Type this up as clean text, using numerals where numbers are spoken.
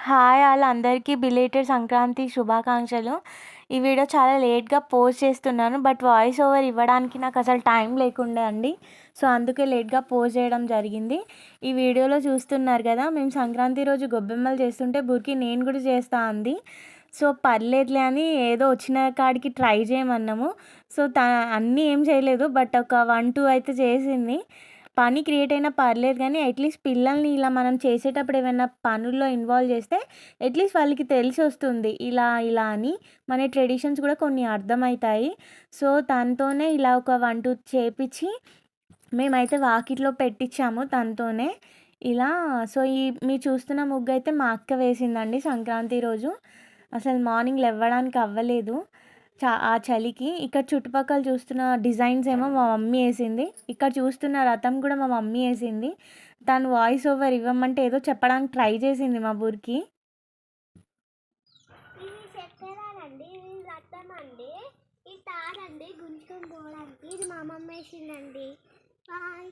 Hi all అందరికీ belated Sankranti శుభాకాంక్షలు. ఈ వీడియో చాలా లేట్‌గా పోస్ట్ చేస్తున్నాను. బట్ వాయిస్ ఓవర్ ఇవ్వడానికి నాకు అసలు టైం లేకుండే అండి. సో, అందుకే లేట్‌గా పోస్ట్ చేయడం జరిగింది. ఈ వీడియోలో చూస్తున్నారు కదా! మేము సంక్రాంతి రోజు గొబ్బెమ్మలు చేస్తుంటే బుర్కి నేను కూడా చేస్తా అంది. సో, పర్లేదులే అని ఏదో వచ్చిన కాడికి ట్రై చేయమన్నాము. సో, అన్నీ ఏం చేయలేదు. బట్ ఒక 1, 2 అయితే చేసింది. పని క్రియేట్ అయినా పర్లేదు గానీ, అట్‌లీస్ట్ పిల్లల్ని ఇలా మనం చేసేటప్పుడు ఏమైనా పనుల్లో ఇన్వాల్వ్ చేస్తే, అట్‌లీస్ట్ వాళ్ళకి తెలిసొస్తుంది. ఇలా, ఇలా అని. మన ట్రెడిషన్స్ కూడా కొన్ని అర్థమైతాయి. సో, తనతోనే ఇలా ఒక 1, 2 చేపిచ్చి, మేమైతే వాకిట్లో పెట్టిచ్చాము తనతోనే. ఇలా సో, మీరు చూస్తున్న ముగ్గయితే మా అక్క వేసిందండి సంక్రాంతి రోజు. అసలు మార్నింగ్ లెవ్వడానికి అవ్వలేదు. ఆ చలికి. ఇక్కడ చుట్టుపక్కల చూస్తున్న డిజైన్స్ ఏమో మా మమ్మీ ఏసింది. ఇక్కడ చూస్తున్న రథం కూడా మా మమ్మీ ఏసింది. తను వాయిస్ ఓవర్ ఇవ్వమంటే ఏదో చెప్పడానికి ట్రై చేసింది మా బుర్కి. ఇది చక్కెరాలండి, ఇది రథం అండి, ఈ తాడండి గుంజుకొని పోవడానికి. ఇది మా అమ్మమ్మ వేసిందండి. బాయ్.